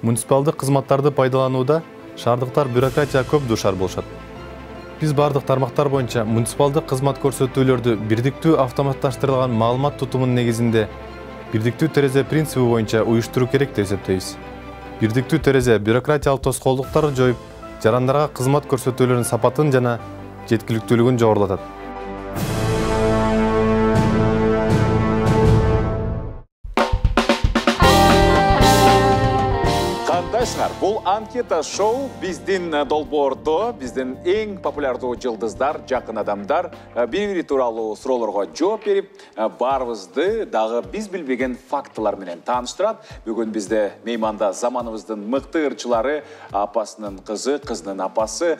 Муниципалдык кызматтарды пайдаланууда шаардыктар бюрократия көп дуушар болушат. Биз бардык тармактар боюнча муниципалдык кызмат көрсөтүүлөрдү бирдиктүү автоматташтырылган маалымат тутумунун негизинде бирдиктүү терезе принципи боюнча уюштуруу керек деп эсептейбиз. Бирдиктүү терезе бюрократиялык тоскоолдуктарды жоюп, жарандарга кызмат көрсөтүүлөрүнүн сапатын жана жеткиликтүүлүгүн жогорулатат. Бұл анкета шоу биздин долбоордо, биздин эң популярдуу жылдыздар, жакын адамдар бири-бири тууралуу суроолорго жооп берип, баарыбызды дагы биз билбеген фактылар менен тааныштырат. Бүгүн бизде мейманда заманыбыздын мыкты ырчылары, апасынын кызы, кызынын апасы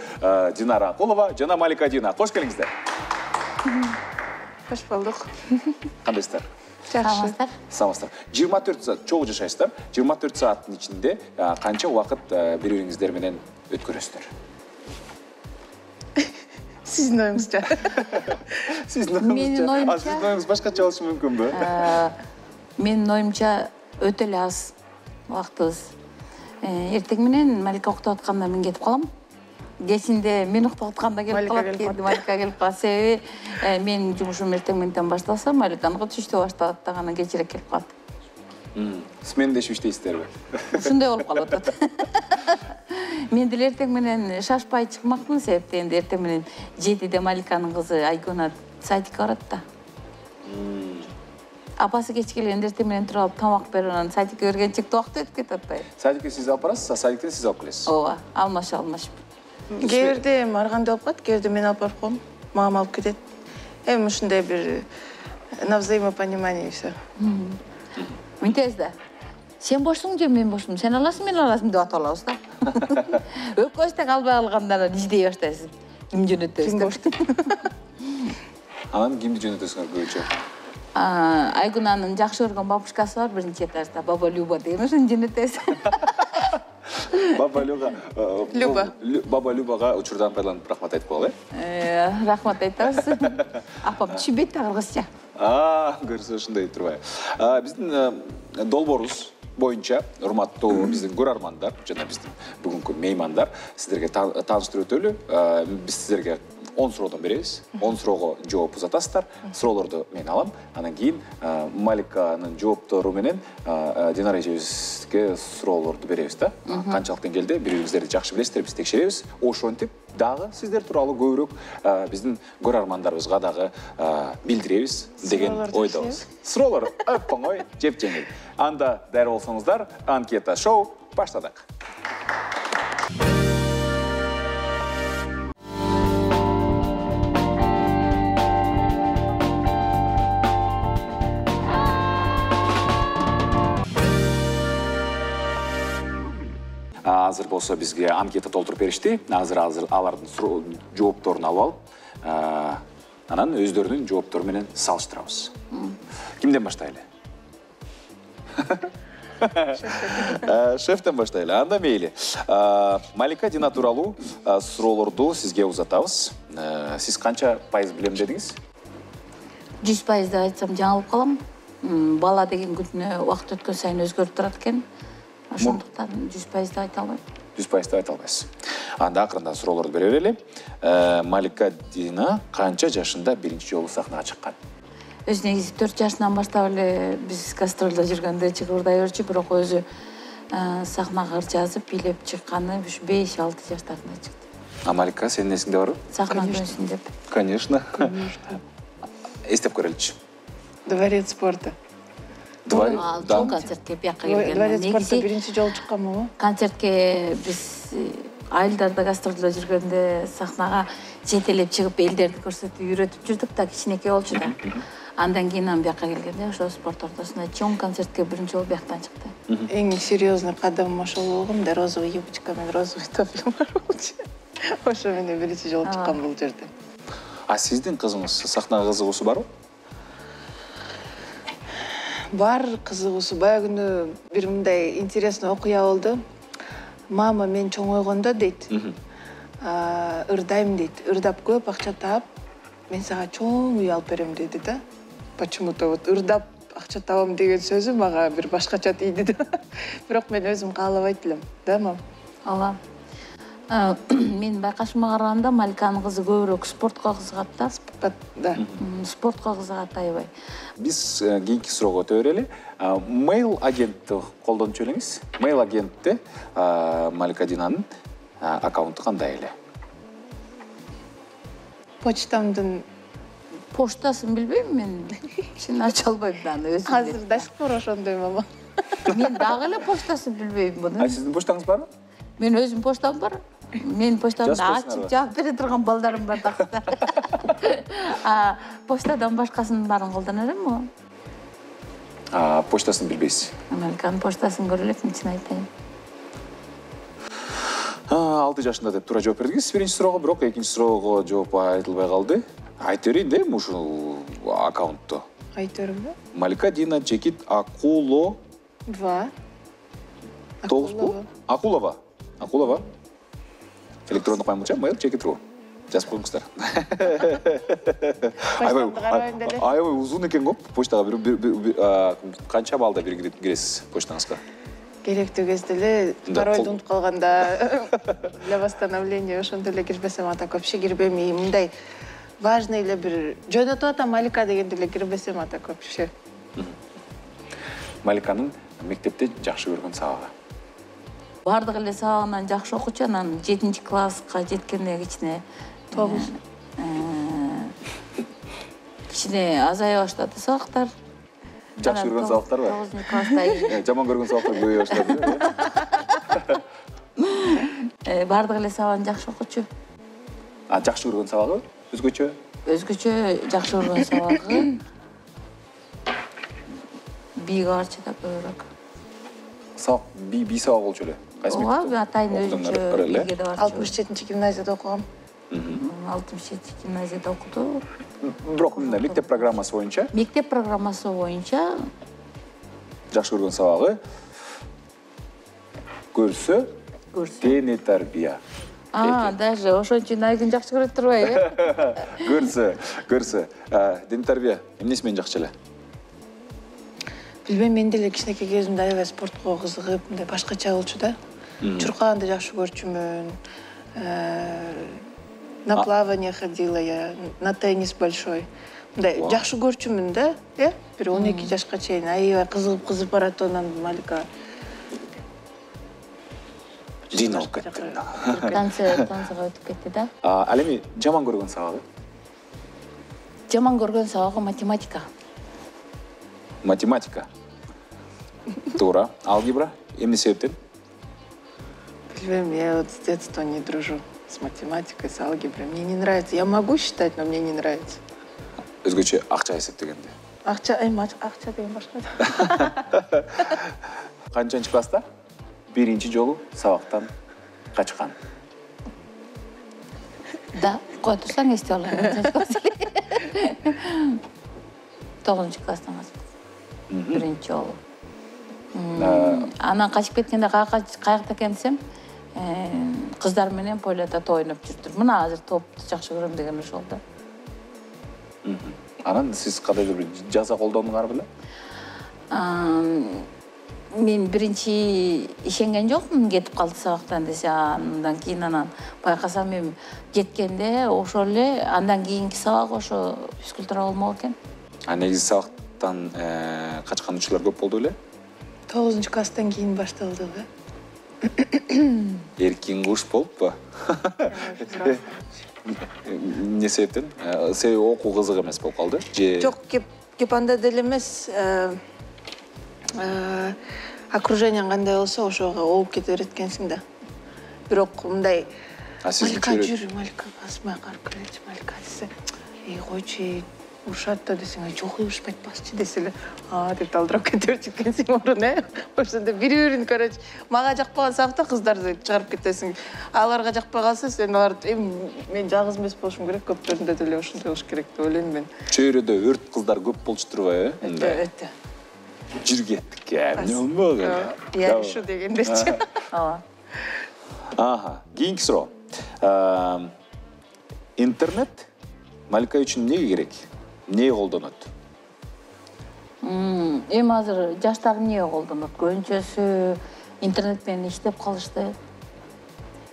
Динара Акулова жана Малика Дина. Кош келиңиздер. Кош болдук. Кандайсыздар? Жакшы. Самастар. 24 саат чогуу жашайсыздар. 24 сааттын ичинде канча убакыт бири-бириңиздер менен өткөрөсүздөр? Сиздин оюңузча. Менин оюмча. Сиздин оюңуз башкача болушу мүмкүнбү? Менин оюмча өтө эле аз убактыбыз. Эртең менен Малика уктап атканда мен кетип калам. Кечинде мен уктап атканда келип калат, Малика келип калат. Себеби менин жумушум эртең менен башталса, Маликаныкы түштө башталат да, анан кечирээк келип калат. Смендешип иштейсиздерби? Ушундай болуп калып атат. Мен деле эртең менен шашпай чыкмакмын, себептен энди эртең менен 7-де Маликанын кызы Айгүна садикке барат да. Апасы кеч келгенде эртең менен туруп алып тамак берип, анан садикке бергенче убакыт өтүп кетип атпайбы? Садикке сиз алып барасыз, садиктен сиз алып келесиз. Ооба, алмашып. Кээ бирде марганда болуп калат, кээ бирде мен алып барып коем, мамам алып кетет. Эми ушундай бир на взаимопонимание всё. Мынтез да. Сен бошсуң же мен бошмун? Сен аласың, мен аласың деп атып алабыз да. Экөөбүз тең албай калганда издей баштайсыз. Ким жөнөтөбүз? Ким бошту? Анан кимди жөнөтөсүңөр көбүнчө? Айгунанын жакшы көргөн бабушкасы бар, биринчи этажда, Баба Люба деген, ошону жөнөтөбүз. Баба Любага учурдан пайдаланып рахмат айтып коелу, Рахмат айтабыз. Апам түшүнбөйт да кыргызча. Көрсө ушундай турбайбы. Биздин долбоорубуз боюнча урматтуу биздин көрөрмандар жана биздин бүгүнкү меймандар, сиздерге тааныштырып өтөлү. Биз сиздерге 10 суроодон беребиз. 10 суроого жооп узатасыздар. Суроолорду мен алам. Анан кийин Маликанын жооптору менен Динара эжебизге суроолорду беребиз да. Канчалык деңгээлде бири-бириңиздерди жакшы билесиздер, биз текшеребиз. Ошентип дагы сиздер тууралуу көбүрөөк биздин көрөрмандарыбызга дагы билдиребиз деген ойдобуз. Суроолор оп-оңой, жеп-жеңил. Анда дайыр болсоңуздар, анкета шоу баштадык. Азыр болсо бизге анкета толтуруп беришти. Азыр алардын жоопторун алып алып, анан өздөрүнүн жооптору менен салыштырабыз. Кимден баштайлы? Шефтен баштайлы. Анда мейли. Малика Дина тууралуу суроолорду сизге узатабыз. Сиз канча пайыз билем дедиңиз? 100% деп айтсам жаңылып калам. Бала деген күнүнө убакыт өткөн сайын өзгөрүп турат экен. Ошондуктан 100% деп айта албайм. 100% деп айта албайсыз. Анда акырындан суроолорду бере берели. Малика Дина канча жашында биринчи жолу сахнага чыккан? Өзү негизи 4 жашынан баштап эле биз гастролдо жүргөндө чыгырдай өрчү, бирок өзү сахнага жазып, бийлеп чыкканы 5-6 жаштарында чыкты. Малика, сенин эсиңде барбы? Сахна күнүсүн деп. Конечно. Эстеп көрөлүчү. Дворец спорта. Ал концертке бияка келген. Дворец спорта биринчи жолу чыкканмы? Концертке биз айылдарда гастролдо жүргөндө сахнага жетелеп чыгып элдерди көрсөтүп үйрөтүп жүрдүк да, кичинекей болчу да. Андан кийин бияка келгенде ошо спорт ортосунда чоң концертке биринчи жолу бияктан чыкты. Эң серьезный кадамым ошол болгон да, розовый юбочка менен розовый туфли бар болчу. Ошо менен биринчи жолу чыккан бул жерде. А сиздин кызыңыз сахнага кызыгуусу барбы? Бар кызыгуусу. Баягы күнү бир мындай интересный окуя болду. Мама мен чоңойгондо дейт, ырдайм дейт. Ырдап көп акча таап, мен сага чоң үй алып берем деди да. Почему-то вот ырдап акча табам деген сөзү мага бир башкача тийди да. Бирок мен өзүм каалабайт элем, да, мам? Ооба. Мен байкашыма караганда Маликанын кызы көбүрөөк спортко кызыгат да. Да. Спортко кызыгат аябай. Биз кийинки суроого өтө берели. Mail агентти колдонуп жүрүңүз. Mail агентте Малика Динанын аккаунту кандай эле? Почтамдын Поштасын билбейм мен. Чын ача албайм аны өзүм. азыр до сих пор ошондой, мама. Мен дагы эле поштасын билбейм муну. Сиздин поштаңыз барбы? Мен өзүм поштам бар. Мен поштамды ачып жаап бере турган балдарым бар да. Поштадан башкасынын баарын колдонор элем. Поштасын билбейсиз. Маликанын поштасын көрө элекмин, чын айтайын. 6 жашында деп туура жооп бердиңиз биринчи суроого, бирок экинчи суроого жооп айтылбай калды. Айтып берейин да ушул аккаунтту. Айтып беремби? Малика Дина Чекит Акуло 2. Тогузбу? Акулова. Акулова. Электрондук маймылча mail Чекит.ру. Жазып коюңуздар. Аябай узун экен го почтага. Канча балда бир киресиз почтаңызга? Керектүү кезде эле паролду унутуп калганда для восстановления ошондо эле кирбесем ата көпшө кирбейм. Мындай важный эле бир жөнөтүп атам Малика дегенде эле кирбесем ата көпшө. Маликанын мектепте жакшы көргөн сабагы. Бардык эле сабагынан жакшы окучу, анан 7-класска жеткенде кичине 9. Кичине азая баштады сабактар. Жакшы көргөн сабактар бар. 9-класста. Жаман көргөн сабактар көбөйө баштады. Бардык эле сабагын жакшы окучу. Жакшы көргөн сабагы өзгөчө? Өзгөчө жакшы көргөн сабагы биге барчу да көбүрөөк. Сабак би сабак болчу эле. Кайсы мектепте? Ооба, атайын өзүнчө биге да барчу. 67 гимназияда окугам. 67 гимназияда окуду. Бирок мындай мектеп программасы боюнча? Мектеп программасы боюнча жакшы көргөн сабагы көрсө дене тарбия. Даже ошон үчүн айгын жакшы көрөт турбайбы? Көрсө. Дене тарбия эмнеси менен жакшы эле? Билбейм, мен деле кичинекей кезимде аябай спортко кызыгып, мындай башкача болчу да. Чуркаганды жакшы көрчүмүн. На плавание ходила я, на теннис большой. Мындай жакшы көрчүмүн да, бир 12 жашка чейин аябай кызыгып барат анан Малика. Дин алып кетти. Танцыга өтүп кетти да. Ал эми жаман көргөн сабагы? Жаман көргөн сабагы математика. Математика. Туура. Алгебра эмне себептен? Билбейм, я вот с детства не дружу с математикой, с алгеброй. Мне не нравится. Я могу считать, но мне не нравится. Өзгөчө акча эсептегенде. Акча деген башка. Канчанчы класста биринчи жолу сабактан качкан? Да, кой турсаң эстей алам. 9-класстан качтым. Биринчи жолу. Анан качып кеткенде каякта экен десем, кыздар менен поляда ойноп жүрдүм. Мына азыр топту жакшы көрөм деген ошол да. Анан сиз кадайдыр бир жаза колдондуңар беле? Мен биринчи ишенген жокмун, кетип калды сабактан десе, андан кийин байкасам мен жеткенде ошол эле андан кийинки сабак ошо физкультура болмок экен. Негизи сабактан качкан учурлар көп болду беле? 9-класстан кийин башталды да. Эркин куш болуппу? Эмне себептен? Себеби окуу кызык эмес болуп калды? Жок, кеп анда деле эмес. Окружениең кандай болсо, ошого ооп кете берет экенсиң да. Бирок мындай Малика жүрү, Малика басмай карап келечи, Малика десе, койчу, урушат да десең, жок, урушпайт басчы десе эле, деп талдырап кете берчү экенсиң мурун, Ошондо бири-бирин короче, мага жакпаган сабакта кыздарды чыгарып кетесиң. Аларга жакпай калса, сен аларды мен жалгыз эмес болушум керек, көптөрүндө деле ошондой болуш керек деп ойлойм мен. Чөйрөдө өрт кыздар көп болчу турбайбы? Өтө. Жүрүп кеттик, эмне болмок? Ярышы дегендечи. Ооба. Кийинки суроо. Интернет Малика үчүн эмнеге керек? Эмнеге колдонот? Эми азыр жаштар эмне колдонот? Көбүнчөсү интернет менен иштеп калышты.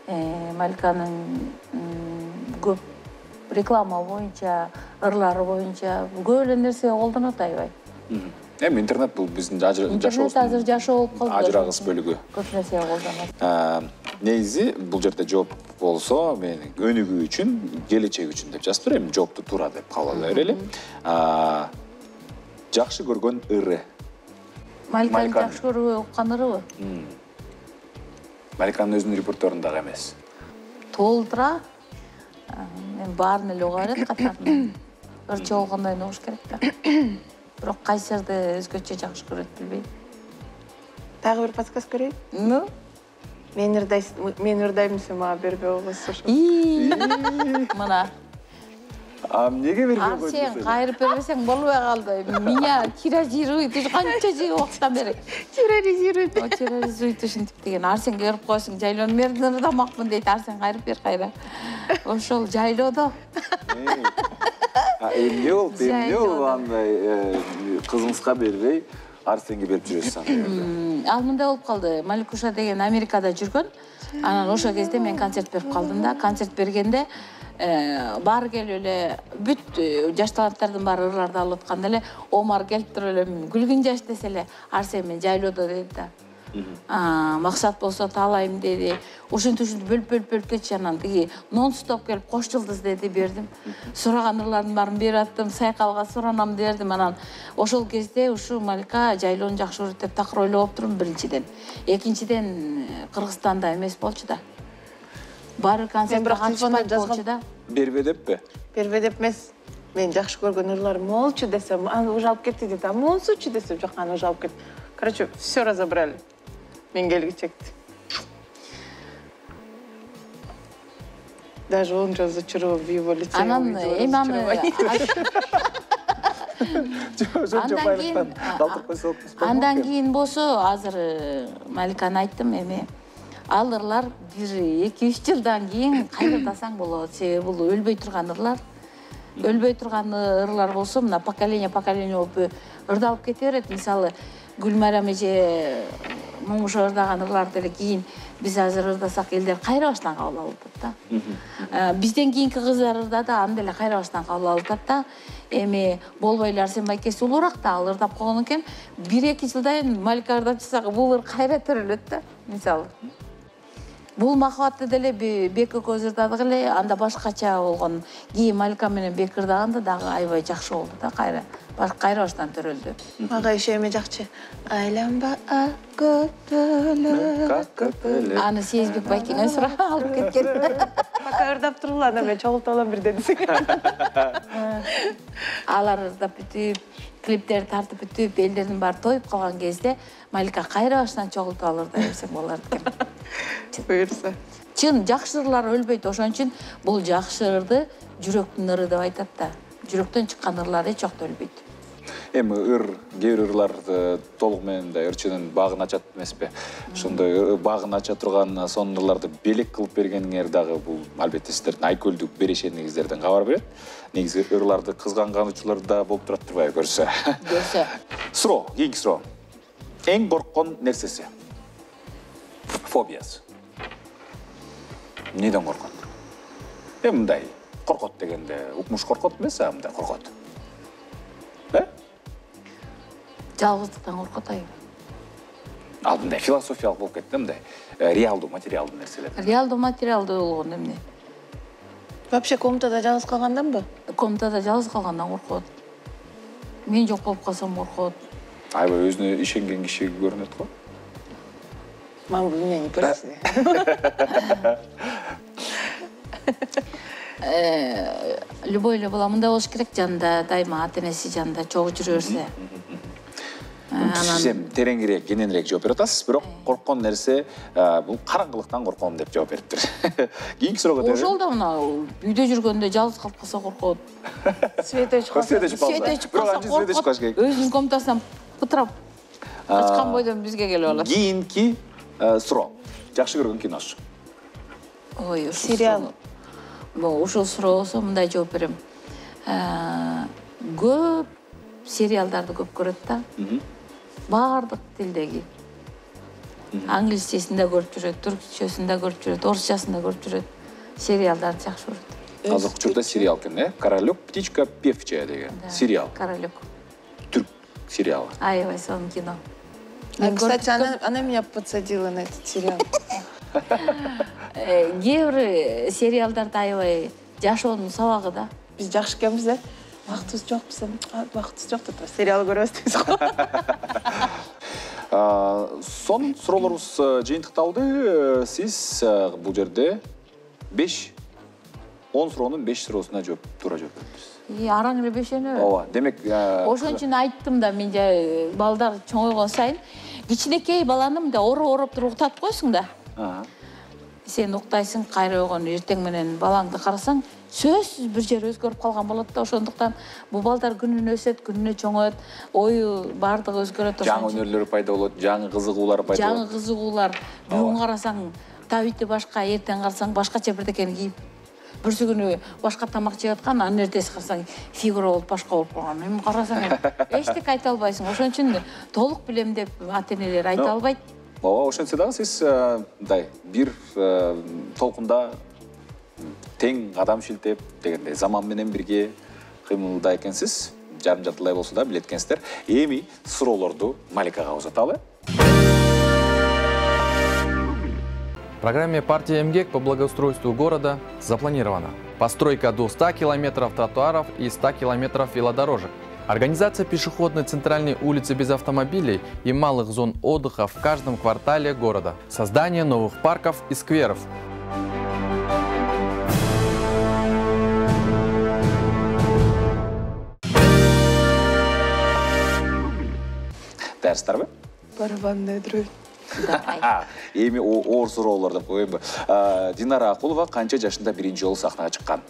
Маликанын көп реклама боюнча, ырлары боюнча көп эле нерсе колдонот аябай. Эми интернет бул биздин интернет азыр жашоо болуп калды. Ажырагыс бөлүгү. Көп нерсе колдонот. Негизи бул жерде жооп болсо, мен өнүгүү үчүн, келечек үчүн деп жазып берем, жоопту туура деп кабыл ала берели. Жакшы көргөн ыры. Маликанын жакшы көрүп уккан ырыбы? Маликанын өзүнүн репертуарындагы эмес. Толтура. Мен баарын эле уга берет катарын. Ырчы болгондой угуш керек да. Бирок кайсы жерде өзгөчө жакшы көрөт билбейм. Дагы бир подсказка берейин? Ну? Мен ырдаймынсың, мага бербей койсуң. Мына. Эмнеге бербей койдуң? Сен кайрып бербесең болбой калды. Меня терроризирует уже канча жыл убакыттан бери. Терроризирует ушинтип деген. Арсен көрүп койсуң, жайлоонун мердин ырдамакмын дейт. Арсен кайрып бер кайра. Ошол жайлоодо. Эмне болду андай кызыңызга бербей Арсенге берип жүрөсүң? Ал мындай болуп калды. Маликуша деген Америкада жүргөн. Анан ошол кезде мен концерт берип калдым да. Концерт бергенде баары келип эле бүт жаш таланттардын баары ырларды алып атканда эле Омар келип туруп эле күлгүн жаш десе эле Арсен мен жайлоодо деди да. Максат болсо таалайм деди. Ушинтип бөлүп кетчи, анан тиги нон-стоп келип кош жылдыз деди, бердим. Сураган ырлардын баарын берип аттым, Сайкалга суранам дердим. Анан ошол кезде ушу Малика жайлоону жакшы көрөт деп такыр ойлоп турум биринчиден. Экинчиден Кыргызстанда эмес болчу да. Баары концертке катышпайт болчу да. Бербе деппи? Бербе деп эмес. Мен жакшы көргөн ырларым молчу десем, аны уже алып кетти дейт. Монсучу десем, жок, аны уже алып кетти. Короче, все разобрали. Мен келгичекти. Даже он разочарован в его лице. Анан эми андан кийин болсо азыр Маликаны айттым, эми ал ырлар 1-2-3 жылдан кийин кайрылдасаң болот. Себеби бул өлбөй турган ырлар. Өлбөй турган ырлар болсо, мына поколение болуп ырдалып кете берет. Мисалы, Гүлмайрам эже момушу ырдаган ырларды эле кийин биз азыр ырдасак элдер кайра баштан кабыл алып атат да. Бизден кийинки кыздар ырдады, аны деле кайра баштан кабыл алып атат да. Эми болбой эле Арсен байкеси улуурак да, ал ырдап койгон экен. 1-2 жылдан Малика ырдап жатсак, бул ыр кайра төрөлөт да. Мисалы. Бул махабатты деле Бек экөөбүз ырдадык эле, анда башкача болгон. Кийин Малика менен Бек ырдаганда дагы аябай жакшы болду да, кайра баштан төрөлдү. Мага иши эме жакчы. Айланба көпөлө. Аны Сезбек байкеңен сурап алып кеткен. Пока ырдап турула, анда мен чогултуп алам бир дедисиң. Алар ырдап бүтүп, клиптер тартып бүтүп, элдердин баары тоюп калган кезде Малика кайра баштан чогултуп алып ырдай берсең болот экен. Буйрса. Чын жакшы ырлар өлбөйт, ошон үчүн бул жакшы ырды жүрөктүн ыры деп айтат да. Жүрөктөн чыккан ырлар эч жокто өлбөйт. Эми кээ бир ырлар толук менен да ырчынын багын ачат эмеспи? Ошондой багын ача турган сонун ырларды белек кылып бергениңер дагы бул албетте сиздердин айкөлдүк берешениңиздерден кабар берет. Негизи ырларды кызганганчылар да болуп турат турбайбы көрсө. Суроо, кийинки суроо. Эң корккон нерсеси? Фобиясы. Неден коркот? Мындай коркот дегенде укмуш коркот эмес, мындай коркот. Жалгыздыктан коркот ай. Ал мындай философиялык болуп кетти, мындай реалдуу, материалдуу нерселер. Реалдуу, материалдуу болгон эмне? Вообще комнатада жалгыз калганданбы? Комнатада жалгыз калгандан коркот. Мен жок болуп калсам коркот. Аябай өзүнө ишенген киши көрүнөт го. Мама меня не проси. Любой эле бала мындай болуш керек, жанында дайыма ата-энеси жанында чогуу жүрө берсе. Сен тереңирээк, кененирээк жооп берип атасыз, бирок корккон нерсе бул караңгылыктан корком деп жооп бериптир. Кийинки суроого өтөлү. Ошол да мына үйдө жүргөндө жалгыз калып калса коркот. Свет өчүп калса коркот. Өзүнүн комнатасынан пытрап ачкан бойдон бизге келип алат. Кийинки суроо. Жакшы көргөн киносу? Ой, сериал. Ушул суроосо мындай жооп берем. Көп сериалдарды көп көрөт да. Бардык тилдеги. Англисчесин да көрүп жүрөт, түркчөсүн да көрүп жүрөт, орусчасын да көрүп жүрөт. Сериалдарды жакшы көрөт. Азыр учурда сериал экен, Королек, птичка, певчая деген сериал. Королек. Түрк сериалы. Аябай сонун кино. Кстати, она меня подсадила на этот сериал. Кээ бир сериалдарды аябай жашоонун сабагы да. Биз жакшы экенбиз да. Вакытыбыз жок, биз вакытыбыз жок деп сериал көрөбүз дейбиз го. Son суроолорубуз жыйынтыкталды. Сиз бул жерде 10 суроонун 5 суроосуна туура жооп бериптиз. Араң эле бешенө. Ооба, демек Ошон үчүн айттым да, мен балдар чоңойгон сайын кичинекей баланы мындай ороп туруп уктатып койсуң да. Сен уктайсың, кайра ойгон эртең менен балаңды карасаң, сөзсүз бир жери өзгөрүп калган болот да. Ошондуктан бул балдар күнүнө өсөт, күнүнө чоңоет, ою бардыгы өзгөрөт. Жаңы өнөрлөр пайда болот, жаңы кызыгуулар пайда болот. Жаңы кызыгуулар. Бүгүн карасаң табити башка, эртең карасаң башкача бирдекени кийип. Бүрсү күнү башка тамак жеп аткан, анын эртеси карасаң фигура болуп башка болуп калган. Эми карасаң эчтеке айта албайсың. Ошон үчүн толук билем деп ата-энелер айта албайт. Ооба, ошентсе дагы сиз мындай бир толкунда тең адам шилтеп дегендей заман менен бирге кыймылда экенсиз. Жарым жартылай болсо да билет экенсиздер. Эми суроолорду Маликага узаталы. В программе партии МГЭК по благоустройству города запланирована постройка до 100 километров тротуаров и 100 километров велодорожек, организация пешеходной центральной улицы без автомобилей и малых зон отдыха в каждом квартале города, создание новых парков и скверов. Дәрістер бе? Барабанная дробь. Эми оор суроолор деп коеюнбу. Динара Акулова канча жашында биринчи жолу сахнага чыккан?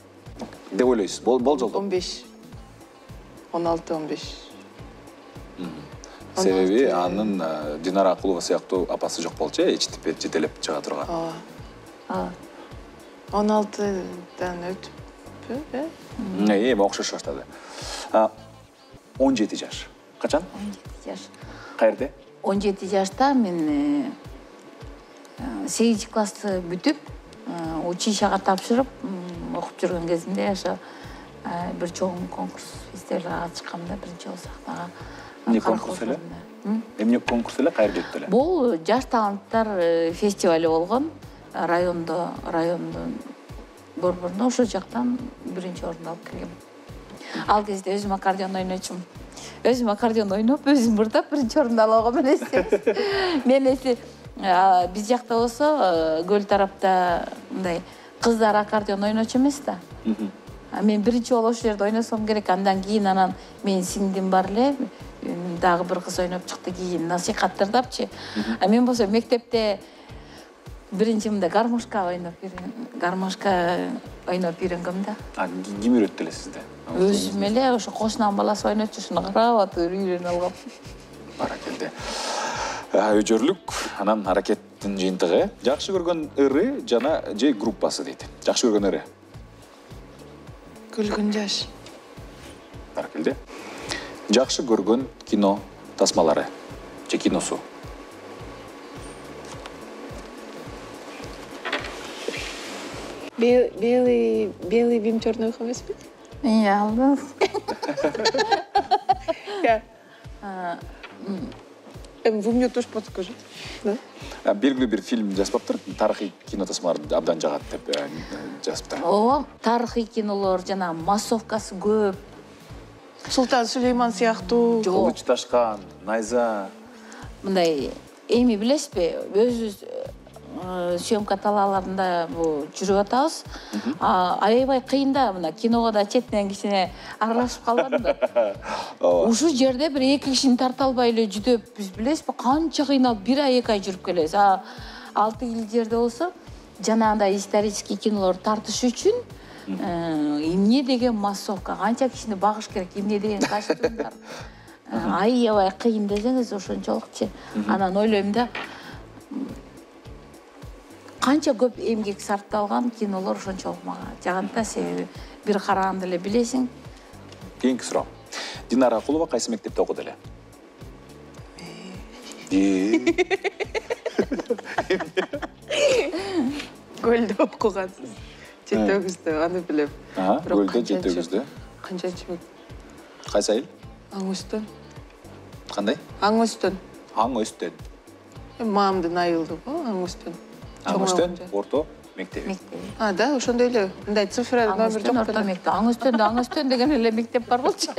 Деп ойлойсуз? Болжолдо? 15. 16-15. Себеби анын Динара Акулова сыяктуу апасы жок болчу, жетелеп чыга турган. 16-дан өтүп, Эми окшош баштады. 17 жаш. Качан? 17 жаш. Каерде? 17 жашта мен 8 классты бүтүп, училищага тапшырып, окуп жүргөн кезимде ошо бир чоң конкурс фестивалга чыкканда биринчи жолу сахнага. Эмне конкурс эле? Эмне конкурс эле, каерде өттү эле? Бул жаш таланттар фестивали болгон, райондун борборуна, ошол жактан биринчи орунду алып келгем. Ал кезде өзүм аккордеон ойночумун. Өзүм аккордеон ойноп, өзүм бырдап биринчи орунду ала алгам элестебиз. Мен эси биз жакта болсо, көл тарапта мындай кыздар аккордеон ойночу эмес да. Мен биринчи жолу ошол жерде ойносом керек. Андан кийин анан менин сиңдим бар эле, дагы бир кыз ойноп чыкты, кийин насихаттардапчы. Мен болсо мектепте биринчи мындай гармошка ойноп үйрөнгөм да. Ким үйрөттү эле сизди? Өзүм эле ошо кошунан баласы ойночу, ушуну карап атып үйрөнүп алгам. Баракелде. Өжөрлүк, анан аракеттин жыйынтыгы. Жакшы көргөн ыры жана же группасы дейт. Жакшы көргөн ыры? Күлгүн жаш. Баракелде. Жакшы көргөн кино тасмалары же киносу? Белый бим, черный ухо эмеспи? Алдым. Вы мне тоже подскажите. Белгилүү бир фильм жазбаптыр, тарыхый кино тасмаларды абдан жагат деп жазыптыр. Ооба, тарыхый кинолор жана массовкасы көп. Султан Сулейман сыяктуу. Кылыч ташкан, найза. Мындай эми билесизби, өзүбүз съемка талааларында жүрүп атабыз. Аябай кыйын да, мына киного да четинен кичине аралашып калган да. Ушул жерде бир 2 кишини тарта албай эле жүдөп, биз билесизби, канча кыйналып 1 ай 2 ай жүрүп келебиз. 6 ил жерде болсо, жанагындай исторический кинолор тартыш үчүн эмне деген массовка, канча кишини багыш керек, эмне деген костюмдар. Аябай кыйын десеңиз ошончолукчу. Анан ойлойм да, канча көп эмгек сарпталган кинолор ошончолук мага жагат да, себеби бир караганда эле билесиң. Кийинки суроо. Динара Акулова кайсы мектепте окуду эле? Көлдө окугансыз. Жетөгүздө, аны билем. Көлдө жетөгүздө. Канчанчы мектеп? Кайсы айыл? Аң өстөн. Кандай? Аң өстөн. Аң өстөн. Мамамдын айылды го, Аң өстөн. Аң өстөн, орто мектеби. Да, ошондой эле. Мындай цифра номер жок орто мектеп. Аң өстөн деген эле мектеп бар болчу.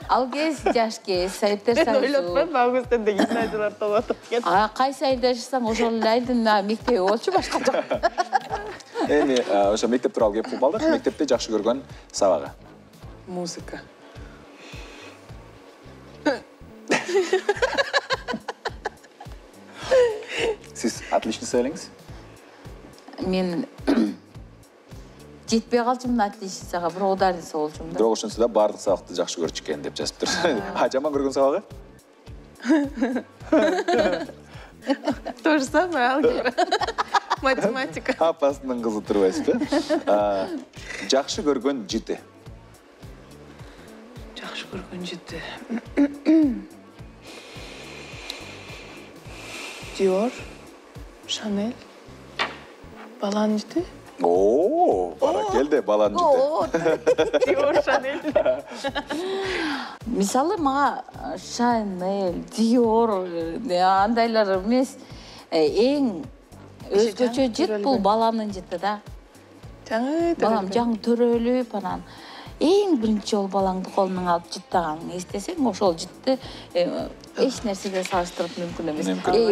Ал кез, жаш кез, Советтер Союзу. Мен ойлотпойм, Аң өстөн деген гимназиялар толуп атат. Кайсы айылда жашасаң, ошол айылдын мектеби болчу, башка жок. Эми ошо мектеп тууралуу кеп калдык. Мектепте жакшы көргөн сабагы? Музыка. Сиз отличница элеңиз? Мен жетпей калчумун отличницага, бирок ударница болчумун да. Бирок ошонсо да баардык сабакты жакшы көрчү экен деп жазыптыр. Жаман көргөн сабагы? То же самое, алгебра. Математика. Апасынын кызы турбайсызбы? Жакшы көргөн жыты? Жакшы көргөн жыты. Dior, Chanel, балан жыты. Баракелде, балан жыты. Dior, Chanel. Мисалы, мага Chanel, Dior, андайлар эмес, эң өзгөчө жыт бул баланын жыты да. Балам жаңы төрөлүп, анан эң биринчи жолу балаңды колуңан алып жыттаганын эстесең, ошол жытты эч нерсеге салыштырып мүмкүн эмес.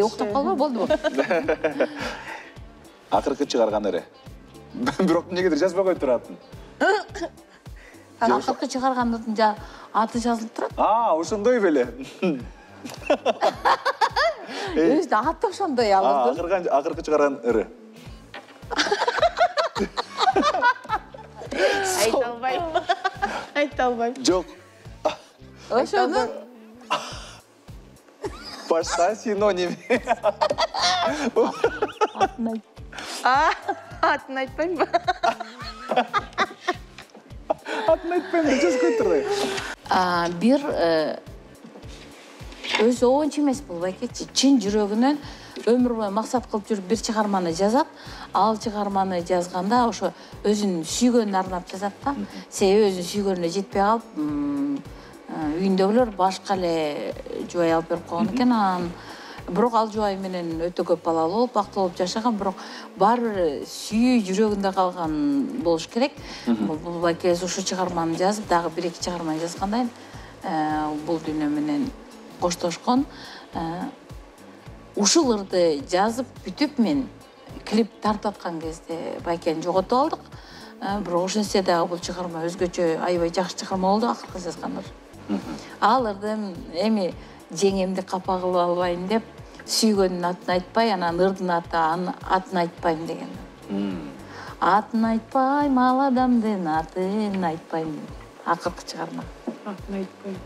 Уктап калба болдубу? Акыркы чыгарганыры. Бирок эмнегедир жазбай коюп туратын? Акыркы чыгаргандын аты жазылып турат. Ошондой беле. Өзүнүн аты ошондой алып. Акыркы чыгарган ыры. Айта албайм. Жок. Ошонун Башка синоним. Атын айтпайм ба? Атын айтпайм деп жазып коюптур. бир өзү оончу эмес бул байкечи, чын жүрөгүнөн өмүр бою максат кылып жүрүп бир чыгарманы жазат. Ал чыгарманы жазганда ошо өзүнүн сүйгөнүн арнап жазат да. Себеби өзүнүн сүйгөнүнө жетпей калып, үйүндөгүлөр башка эле жубай алып берип койгон экен. Анан бирок ал жубай менен өтө көп балалуу болуп, бактылуу болуп жашаган, бирок баары бир сүйүү жүрөгүндө калган болуш керек. Бул байкез ушу чыгарманы жазып, дагы бир-эки чыгарма жазгандан бул дүйнө менен коштошкон. Ушул ырды жазып бүтүп мен клип тартып аткан кезде байкени жоготуп алдык. Бирок ошентсе дагы бул чыгарма өзгөчө аябай жакшы чыгарма болду, акыркы жазган ыр. Ал ырдын эми жеңемди капа кылып албайын деп, сүйгөнүн атын айтпай, анан ырдын атын айтпайм деген. Атын айтпайм, ал адамдын атын айтпайм. Акыркы чыгарма. Атын айтпайм.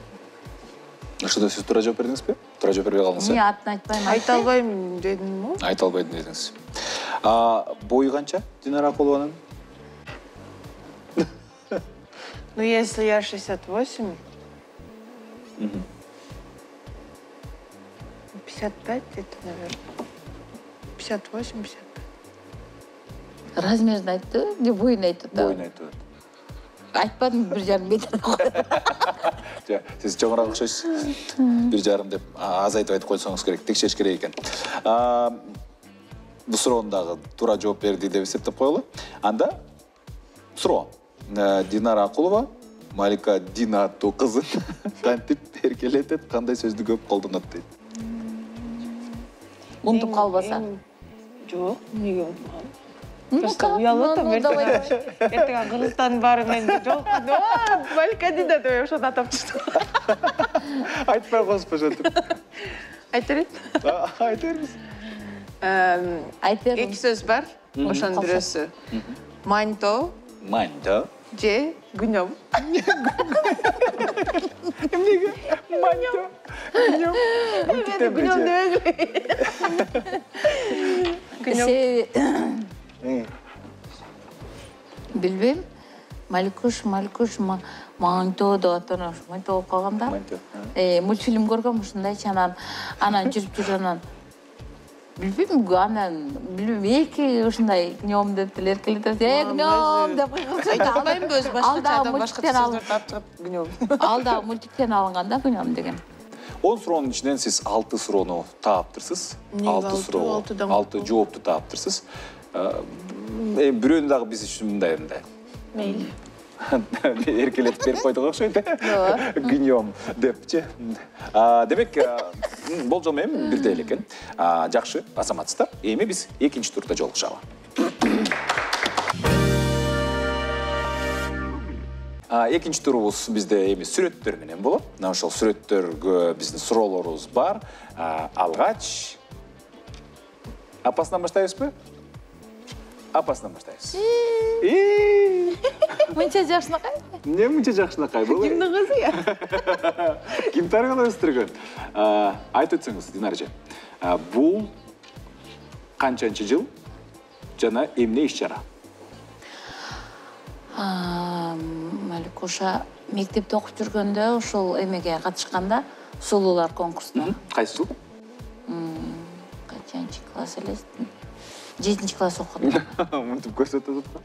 Ошондо сиз туура жооп бердиңизби? Туура жооп бербей калдыңыз. Эмне атын айтпайм? Айта албайм дедимби? Айта албайм дедиңиз. Бою канча Динара Акулованын? Ну, если я 68, 55 где-то, наверное. 58, 55. Размерин айтты, не боюн айтты да. Боюн айтты. Айтпадым, 1,5 метр. Сиз чоңураак окшойсуз. 1,5 деп аз айтып койсоңуз керек, текшериш керек экен. Бул суроону дагы туура жооп берди деп эсептеп коелу. Анда суроо. Динара Акулова Малика Дина аттуу кызын кантип эркелетет, кандай сөздү көп колдонот дейт. Унутуп калбаса. Жок, эмнеге унутмам? Просто уялып атам, эртең Кыргызстандын баары менен жок. Малика Дина деп ошону атап чыктым. Айтпай коесузбу ошентип. Айта берет. Айта бериңиз. Эки сөз бар, ошонун бирөөсү. Манто. Манто. Же гүнөм. Эмнеге? Манто. Гүнөм. Гүнөм дебегиле. Билбейм. Малькуш, Манто деп атана, Манто болып қалғанда. Мультфильм көргем ушундайчы, анан жүрүп билбейм, анан эки ушундай гнём деп эркелетет. Гнём деп айтпаймынбы өзү башкача адам башка сөздөр таптырып гнём. Ал да мультиктен алынган да гнём деген. 10 суронун ичинен сиз 6 суроону тааптырсыз. 6 жоопту тааптырсыз. Бирөөнү дагы биз үчүн мындай. Мейли. Эркелетип берип койдук окшойт. Гнём депчи. Демек, болжол менен бирдей эле экен. Жакшы, азаматсыздар. Эми биз экинчи турда жолугушалы. Экинчи турубуз бизде эми сүрөттөр менен болот. Мына ошол сүрөттөргө биздин суроолорубуз бар. Алгач апасынан баштайбызбы? Апасынан баштайбыз. Мынча жакшынакай? Не мынча жакшынакай? Кимдин кызы я? Ким тарыган өстүргөн? Айтып өтсөңүз, Динар эже. Бул канчанчы жыл жана эмне иш-чара? Маликуша мектепте окуп жүргөндө ушул эмеге катышканда, сулуулар конкурсуна. Кайсы жыл? Канчанчы класс элестин? 7-ci класс окудум. Мынтип көрсөтөт атпы?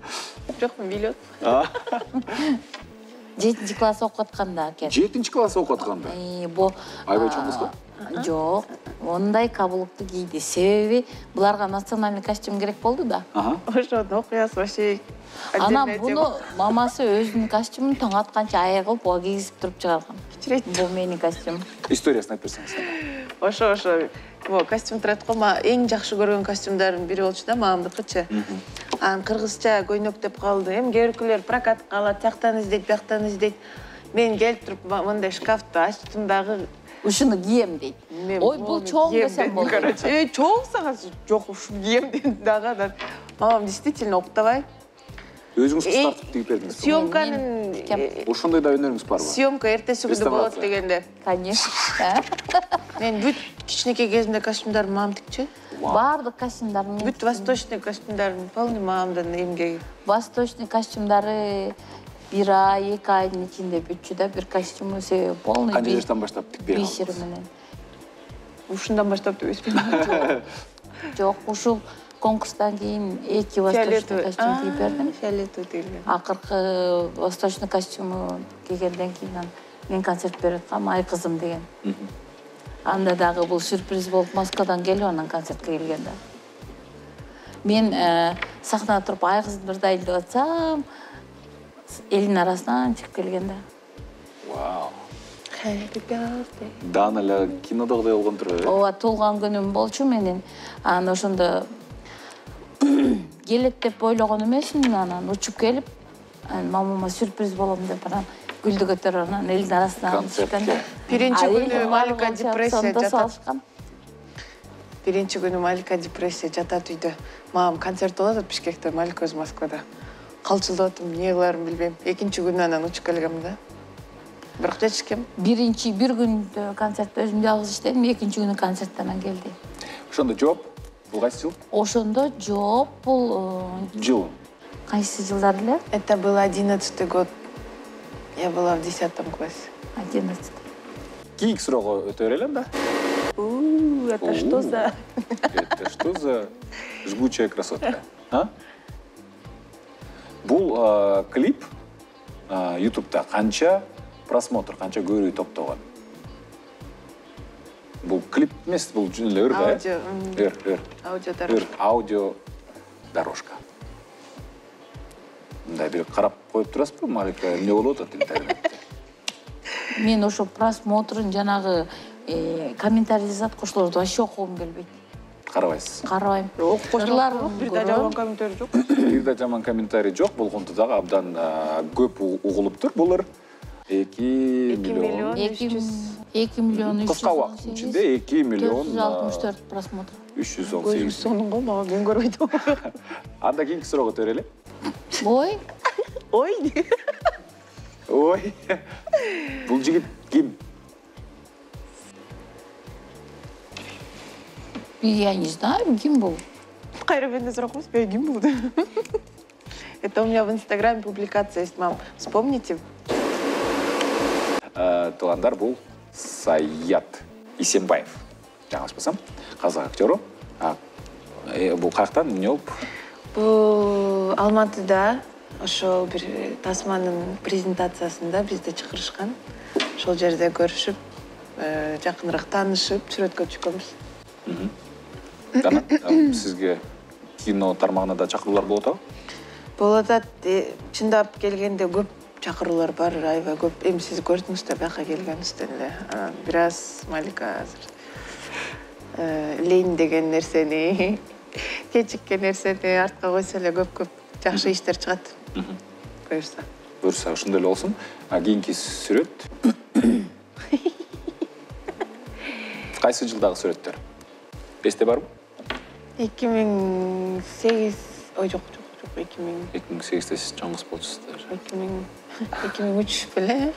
Жок, билет. 7-ci класс окуп атканда экен. 7-ci класс окуп атканда? Бу Айбай чоңузго? Жок, ондай кабылыкты кийди. Себеби буларга национальный костюм керек болду да. Ошону окуясы вообще. Анан буну мамасы өзүнүн костюмун таң атканча аяк кылып буга кийгизип туруп чыгарган. Бул менин костюм. Историясын айтып берсеңиз. Ошо. Костюм турат го, эң жакшы көргөн костюмдардын бири болчу да, мамамдыкычы. Анан кыргызча көйнөк деп калды. Эми кээ биркилер прокатка алат, жактан издейт, бияктан издейт. Мен келип туруп мындай шкафты ачтым дагы. Ушуну кийем дейт. Ой, бул чоң десем болду. Чоң сага жок, ушуну кийем дедим дагы. Мамам действительно октабай. Өзүңүз кыз тартып тигип бердиңиз. Съемканын ошондой да өнөрүңүз барбы? Съемка эртеси күнү болот дегенде. Конечно. Мен бүт кичинекей кезимде костюмдарды мамам тикчи. Бардык костюмдарын. Бүт восточный костюмдарын полный мамамдын эмгеги. Восточный костюмдары 1 ай, 2 айдын ичинде бүтчү да, бир костюму себеби полный. Канча жаштан баштап тип берип алдыңыз? Бишир менен. Ушундан баштап деп эсептейм. Жок, ушул конкурстан кийин 2 восточный костюм кийип бердим. Фиолетовый деген. Акыркы восточный костюму кийгенден кийин мен концерт берип аткам, Ай кызым деген. Анда дагы бул сюрприз болуп Москвадан келип анан концертке келген да. Мен сахнада туруп Ай кызды бир дайындап атсам, элдин арасынан чыгып келген да. Вау. Happy birthday. Дана эле кинодогудай болгон турбу? Ооба, туулган күнүм болчу менин. Анан ошондо келет деп ойлогон эмесмин, анан учуп келип, мамама сюрприз болом деп анан гүлдү көтөрүп анан элдин арасынан чыкканда. Биринчи күнү Малика депрессия жатат. Биринчи күнү Малика депрессия жатат үйдө. Мамам концерт болот атат Бишкекте, Малика өз Москвада. Калчылдап атам, эмне кыларымды билбейм. Экинчи күнү анан учуп келгем да. Бирок жетишкем. Бир күндө концертте өзүм жалгыз иштедим, экинчи күнү концерттен келди. Ошондо жооп бул кайсы жыл? Ошондо жооп бул Жыл. кайсы жылдар эле? Это был 11-й год. Я была в 10 классе. 11. Кийинки суроого өтө берелим да? Это что за... Это что за жгучая красотка? Бул клип YouTube'да канча просмотр, канча көрүү топтогон? Бул клип эмес, бул жөн эле өр да? Аудио дорожка. Мындай бир карап коюп турасызбы, Малика, эмне болуп атат интернетте? Мен ошо просмотрун жанагы комментарий жазат кошулорду вообще окугум келбейт. Карабайсыз? Карабайм. Бир да жаман комментарий жок. Бир да жаман комментарий жок, болгондо дагы абдан көп угулуптур. Булар 2 миллион 300. Кыска убакыттын ичинде 2 миллион 464 просмотр. 318. Сонунго мага мен көрбөйт. Анда кийинки суроого өтө берели. Ой. Ой. Бул жигит ким? Я не знаю, ким бул. Кайра менден сурап коесуз, ким бул? Это у меня в Инстаграме публикация есть, мам. Вспомните? Туғандар бұл Саят Исенбаев. Жаңылышпасам, қазақ актеру. Бұл қаяқтан не болып? Бұл Алматыда ошол бир тасманын презентациясында бизди чакырышкан. Ошол жерде көрүшүп, жакыныраак таанышып, сүрөткө түшкөнбүз. Сизге кино тармагына да чакыруулар болот абы? Болот атат. Чындап келгенде көп чакыруулар бар, аябай көп. Эми сиз көрдүңүз да бияка келгенибизден эле. Бир аз Малика азыр лейн деген нерсени, кечиккен нерсени артка койсо эле көп жакшы иштер чыгат. Буюрса. Буюрса, ошондой эле болсун. Кийинки сүрөт. Кайсы жылдагы сүрөттөр? Эсте барбы? 2008, ой жок, 2008-те сиз чоңгуз болчусуздар. 2003 беле?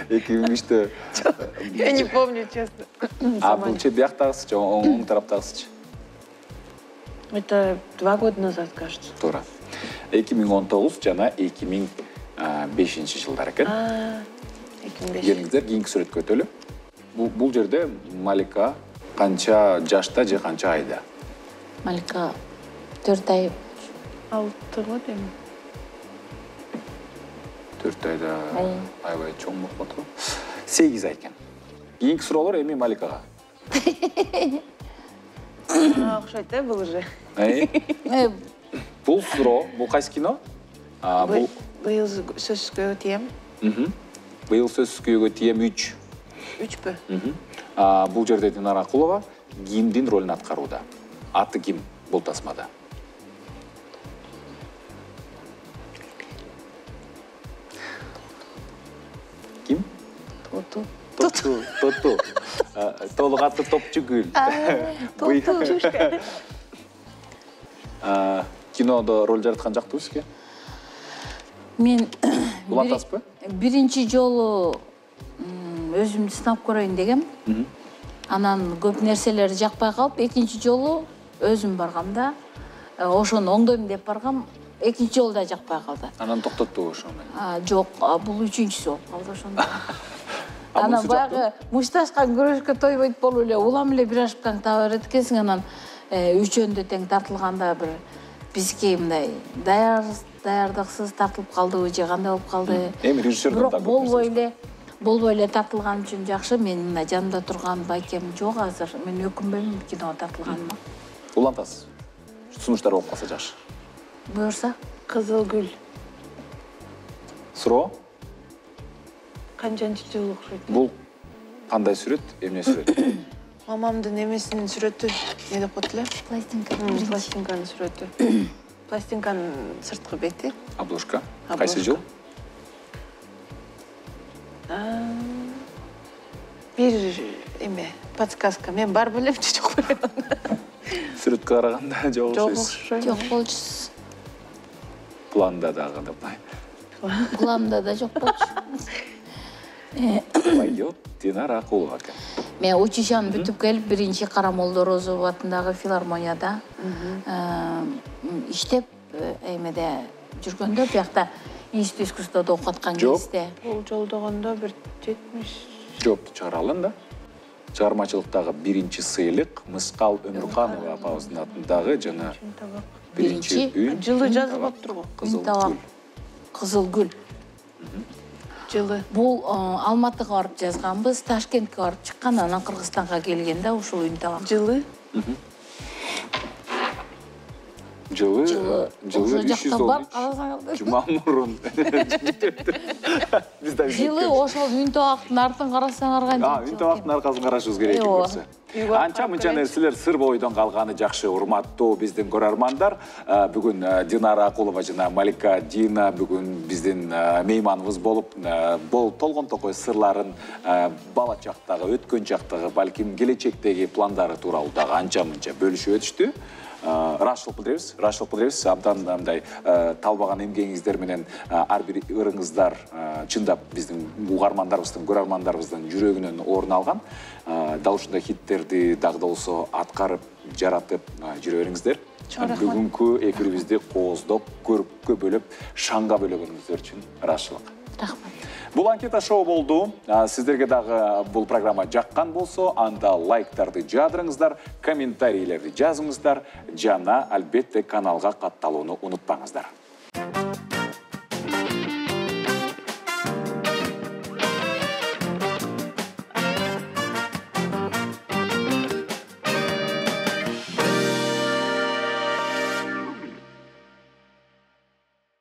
2003-те. Я не помню, честно. Бул бияктагысы, оң тараптагысы? Это 2 года назад, кажется. Туура. 2019 жана 2005 жылдар экен. 2005. Келиңиздер, кийинки сүрөткө өтөлү. Бул жерде Малика канча жашта же канча айда? Малика 4 ай. 6 год эми. 4 айда аябай чоң болуп атат. 8 ай экен. Кийинки суроолор эми Маликага. Окшойт бул уже. Бул суроо, бул кайсы кино? Быйыл сөз күйгө тием. Быйыл сөз күйгө тием 3. 3пү? Бул жерде Динара Акулова кимдин ролун аткарууда? Аты ким бул тасмада? Ким? Тоту. Толук аты Топчугүл. Кинодо роль жараткан жактыбы сизге? Мен улантасызбы? Биринчи жолу өзүмдү сынап көрөйүн дегем. Анан көп нерселер жакпай калып, экинчи жолу өзүм баргам да, ошону оңдойм деп баргам, экинчи жолу да жакпай калды. Анан токтоттубу ошону? Жок, бул үчүнчүсү болуп калды ошондо. Анан баягы мушташкан күрөшкө тойбойт болуп эле улам эле бир ашыпкаң таба берет экенсиң, анан үчөндө тең тартылганда бир бизге мындай даярдыксыз тартылып калдыбы же кандай болуп калды. Эми режиссердон да болбой эле тартылган үчүн жакшы. Мен мына жанымда турган байкем жок азыр. Мен өкүнбөйм киного тартылганыма. Улантасыз. Сунуштар болуп калса жакшы. Буюрса, Кызыл гүл. Суроо? Канчанчы жыл окшойт? Бул кандай сүрөт, эмне сүрөт? Мамамдын эмесинин сүрөтү, не деп коет эле? Пластинканын сүрөтү. Пластинканын сырткы бети. Обложка. Кайсы жыл? Бир подсказка. Мен бар белемчи, жок белем. Сүрөткө караганда жок окшойсуз. жок болчусуз. Планда дагы деп. Планда да жок болчу. Поет Динара Акулова экен. Мен учишаны бүтүп келип, биринчи Карамолдо Розов атындагы филармонияда иштеп, эмеде жүргөндө, биякта Институт искусствода окуп аткан кезде. Бул жолдогондо бир 70. Жоопту чыгаралын да. Чыгармачылыктагы биринчи сыйлык Мыскал Өмүрканова апабыздын атындагы жана биринчи үй. Жылы жазып аптырбы? Кызыл гүл. Жылы. Бул Алматыга барып жазганбыз, Ташкентке барып чыккан, анан Кыргызстанга келгенде ушул үйүн табак. Жылы? Жылы 313 жума мурун. Жылы ошол үйүн табактын артын карасаңар канча. Үйүн табактын аркасын карашыбыз керек болсо. Анча-мынча нерселер сыр бойдон калганы жакшы, урматтуу биздин көрөрмандар. Бүгүн Динара Акулова жана Малика Дина бүгүн биздин мейманыбыз болуп, толгон токой сырларын бала чактагы, өткөн чактагы, балким келечектеги пландары тууралуу дагы анча-мынча бөлүшүп өтүштү. Рашылык билдиребиз, абдан мындай талбаган эмгегиңиздер менен ар бир ырыңыздар чындап биздин угармандарыбыздын, көрөрмандарыбыздын жүрөгүнөн орун алган. Дал ушундай хиттерди дагы да болсо аткарып, жаратып жүрө бериңиздер. Бүгүнкү эфирибизди кооздоп, көрүпкө бөлөп, шаңга бөлөгөнүңүздөр үчүн ыраазычылык. Рахмат. Бул анкета шоу болду. Сиздерге дагы бул программа жаккан болсо, анда лайктарды жаадырыңыздар, комментарийлерди жазыңыздар, жана албетте каналга катталууну унутпаңыздар.